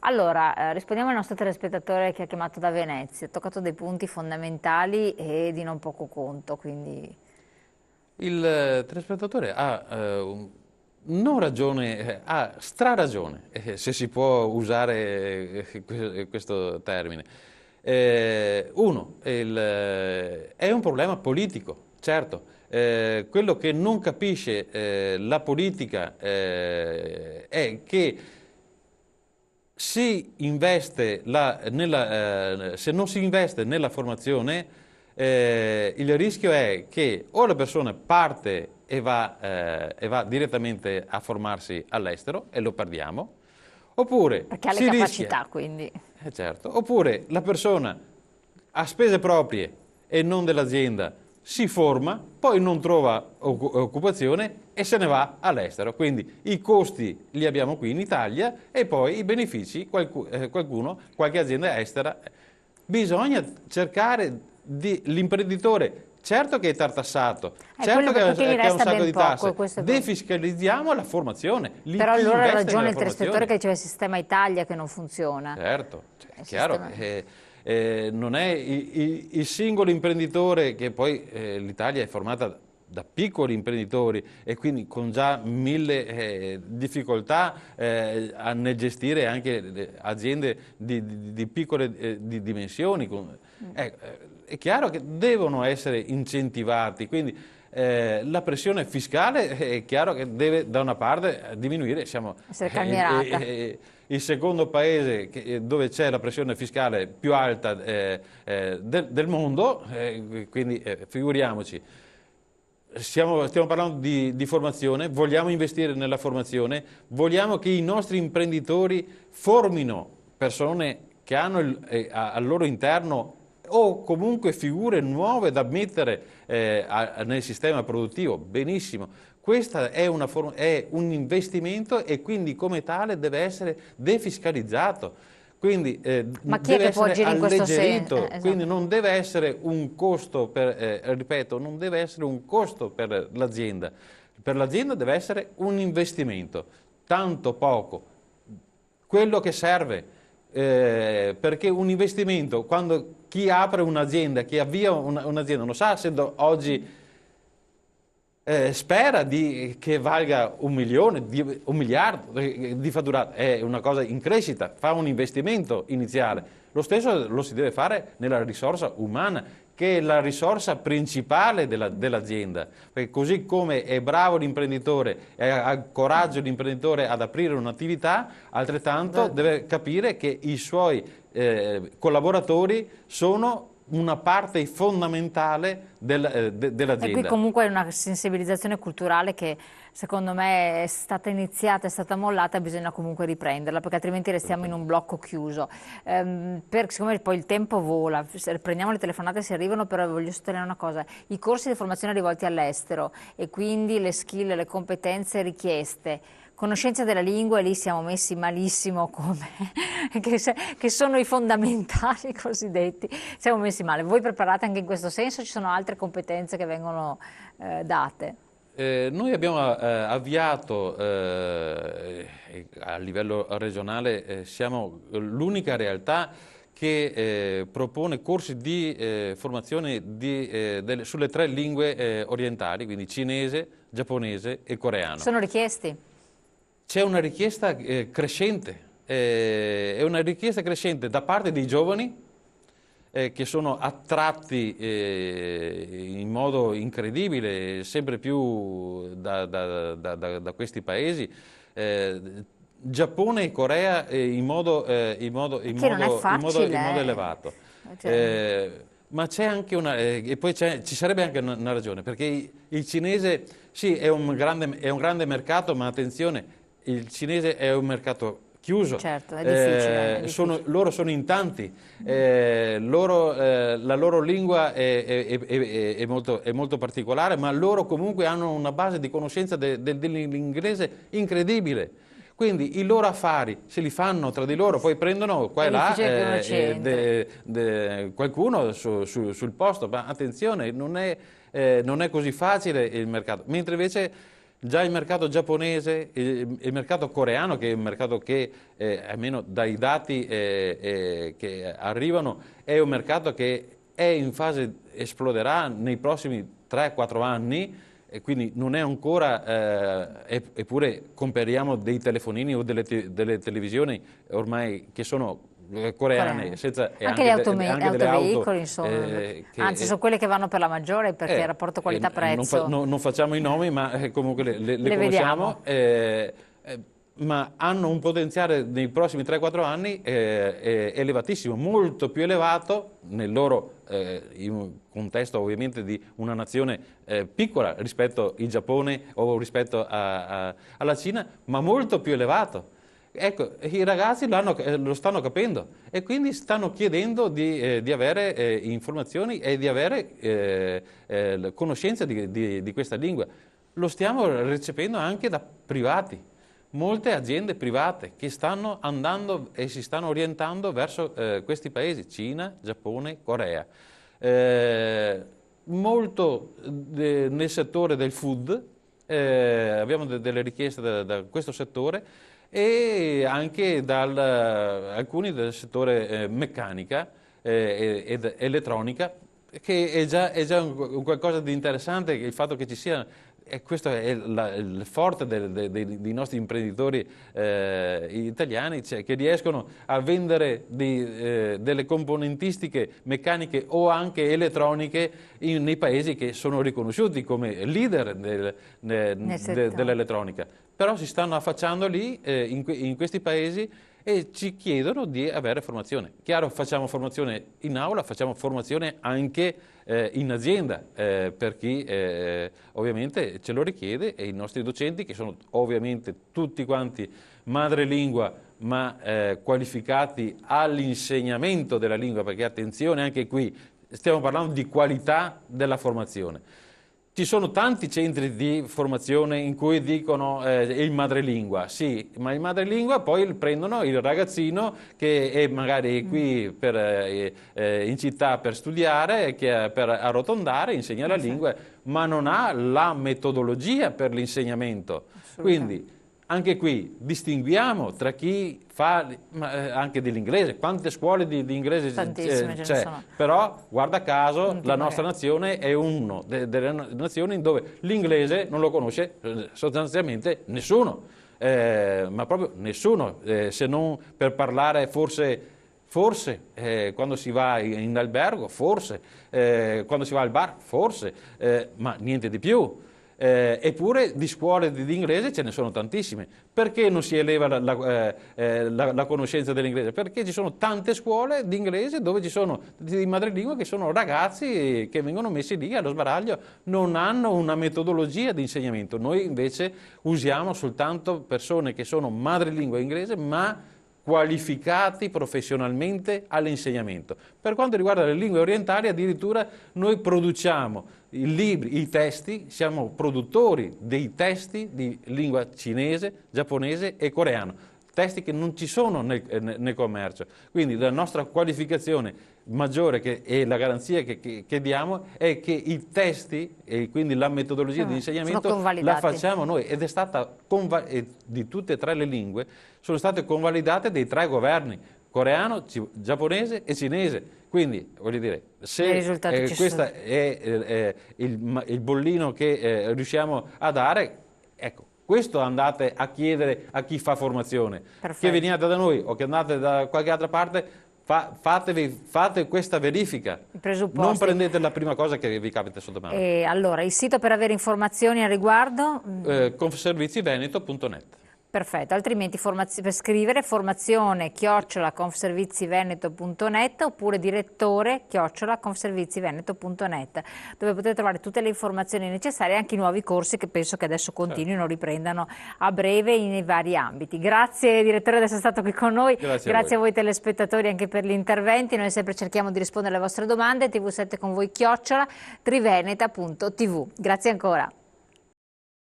Allora, rispondiamo al nostro telespettatore che ha chiamato da Venezia. Ha toccato dei punti fondamentali e di non poco conto, quindi Il telespettatore ha non ragione, ha straragione, se si può usare questo termine. Uno, è un problema politico, certo. Quello che non capisce la politica è che se non si investe nella formazione, il rischio è che o la persona parte e va direttamente a formarsi all'estero e lo perdiamo, oppure perché ha le si rischia, capacità, quindi. certo, oppure la persona a spese proprie e non dell'azienda si forma, poi non trova occupazione e se ne va all'estero. Quindi i costi li abbiamo qui in Italia e poi i benefici qualche azienda estera. Bisogna cercare l'imprenditore, certo che è tartassato, Quello certo perché gli che ha un resta sacco ben di poco, tasse, e questo è defiscalitziamo la formazione, Però chi allora ha investe ragione nella il telespettatore formazione. che diceva il sistema Italia che non funziona. Certo, cioè, è Il chiaro, sistema... non è il singolo imprenditore, che poi l'Italia è formata da piccoli imprenditori e quindi con già mille difficoltà nel gestire anche aziende di piccole dimensioni. È chiaro che devono essere incentivati, quindi la pressione fiscale è chiaro che deve da una parte diminuire. Siamo essere calmierata. il secondo paese dove c'è la pressione fiscale più alta del mondo, quindi figuriamoci. Stiamo parlando di formazione, vogliamo investire nella formazione, vogliamo che i nostri imprenditori formino persone che hanno al loro interno o comunque figure nuove da mettere nel sistema produttivo. Benissimo, questo è è un investimento e quindi come tale deve essere defiscalizzato. Quindi Ma chi è deve che può essere agire in questo senso? alleggerito, quindi Esatto. non deve essere un costo ripeto, non deve essere un costo per l'azienda. Per l'azienda deve essere un investimento, tanto poco, quello che serve, perché un investimento, quando chi apre un'azienda, chi avvia un'azienda, non sa se oggi spera che valga 1 milione, 1 miliardo di fatturato, è una cosa in crescita, fa un investimento iniziale. Lo stesso lo si deve fare nella risorsa umana, che è la risorsa principale dell'azienda, perché così come è bravo l'imprenditore e ha coraggio l'imprenditore ad aprire un'attività, altrettanto deve capire che i suoi collaboratori sono una parte fondamentale E qui dell'azienda. comunque è una sensibilizzazione culturale che secondo me è stata iniziata, è stata mollata, bisogna comunque riprenderla perché altrimenti restiamo in un blocco chiuso. Siccome poi il tempo vola, prendiamo le telefonate se arrivano, però voglio sottolineare una cosa, i corsi di formazione rivolti all'estero e quindi le skill, le competenze richieste. Conoscenza della lingua, e lì siamo messi malissimo come, che sono i fondamentali cosiddetti, siamo messi male. Voi preparate anche in questo senso? Ci sono altre competenze che vengono date? Noi abbiamo avviato a livello regionale, siamo l'unica realtà che propone corsi di formazione sulle 3 lingue orientali, quindi cinese, giapponese e coreano. Sono richiesti? C'è una richiesta crescente, è una richiesta crescente da parte dei giovani che sono attratti in modo incredibile sempre più da questi paesi. Giappone e Corea Che non è in modo facile. elevato. Cioè, Ma c'è anche e poi ci sarebbe anche una ragione, perché il cinese sì è è un grande mercato, ma attenzione, il cinese è un mercato chiuso, certo, è difficile, è difficile. loro sono in tanti, la loro lingua è molto particolare, ma loro comunque hanno una base di conoscenza dell'inglese incredibile. Quindi i loro affari se li fanno tra di loro, poi prendono qua È e là difficile che uno c'entri. qualcuno sul posto, ma attenzione, non è così facile il mercato. Mentre invece Già il mercato giapponese, il mercato coreano, che è un mercato che, almeno dai dati che arrivano, è un mercato che è in fase, esploderà nei prossimi 3-4 anni, e quindi non è ancora, eppure compariamo dei telefonini o delle televisioni ormai che sono coreane, e Anche gli anche delle auto autoveicoli, insomma, anzi sono quelle che vanno per la maggiore perché il rapporto qualità-prezzo. non facciamo i nomi, ma comunque le conosciamo, ma hanno un potenziale nei prossimi 3-4 anni elevatissimo, molto più elevato nel loro in un contesto ovviamente di una nazione piccola rispetto al Giappone o rispetto alla Cina, ma molto più elevato. Ecco, i ragazzi lo stanno capendo e quindi stanno chiedendo di avere informazioni e di avere conoscenza di questa lingua. Lo stiamo recependo anche da privati, molte aziende private che stanno andando e si stanno orientando verso questi paesi, Cina, Giappone, Corea. Molto nel settore del food, abbiamo delle richieste da questo settore, e anche alcuni del settore meccanica ed elettronica, che è già un qualcosa di interessante, il fatto che ci sia, e questo è il forte dei nostri imprenditori italiani, cioè che riescono a vendere delle componentistiche meccaniche o anche elettroniche nei paesi che sono riconosciuti come leader dell'elettronica. Però si stanno affacciando lì in questi paesi e ci chiedono di avere formazione. Chiaro, facciamo formazione in aula, facciamo formazione anche in azienda per chi ovviamente ce lo richiede, e i nostri docenti, che sono ovviamente tutti quanti madrelingua ma qualificati all'insegnamento della lingua, perché attenzione, anche qui stiamo parlando di qualità della formazione. Ci sono tanti centri di formazione in cui dicono il madrelingua, sì, ma il madrelingua poi prendono il ragazzino che è magari qui in città per studiare, per arrotondare, insegna la lingua, ma non ha la metodologia per l'insegnamento. Quindi anche qui distinguiamo tra chi fa anche dell'inglese, quante scuole di inglese c'è, però guarda caso la nostra nazione è una delle nazioni dove l'inglese non lo conosce sostanzialmente nessuno, ma proprio nessuno, se non per parlare forse quando si va in albergo, forse quando si va al bar, forse, ma niente di più. Eppure di scuole di inglese ce ne sono tantissime. Perché non si eleva la conoscenza dell'inglese? Perché ci sono tante scuole di inglese dove ci sono di madrelingua che sono ragazzi che vengono messi lì allo sbaraglio, non hanno una metodologia di insegnamento. Noi invece usiamo soltanto persone che sono madrelingua inglese ma qualificati professionalmente all'insegnamento. Per quanto riguarda le lingue orientali, addirittura noi produciamo i libri, i testi, siamo produttori dei testi di lingua cinese, giapponese e coreano, testi che non ci sono nel commercio. Quindi la nostra qualificazione maggiore e la garanzia che diamo è che i testi e quindi la metodologia di insegnamento la facciamo noi, ed è stata di tutte e tre le lingue sono state convalidate dai tre governi, coreano, giapponese e cinese. Quindi voglio dire, se questo è il bollino che riusciamo a dare, ecco, questo andate a chiedere a chi fa formazione. Perfetto. Che veniate da noi o che andate da qualche altra parte, fate questa verifica, non prendete la prima cosa che vi capita sotto mano. Allora, il sito per avere informazioni al riguardo? Confserviziveneto.net. Perfetto, altrimenti per scrivere formazione@confserviziveneto.net oppure direttore@confserviziveneto.net, dove potete trovare tutte le informazioni necessarie e anche i nuovi corsi che penso che adesso continuino, riprendano a breve nei vari ambiti. Grazie direttore di essere stato qui con noi, grazie a voi telespettatori anche per gli interventi, noi sempre cerchiamo di rispondere alle vostre domande, TV7 con voi @triveneta.tv. Grazie ancora.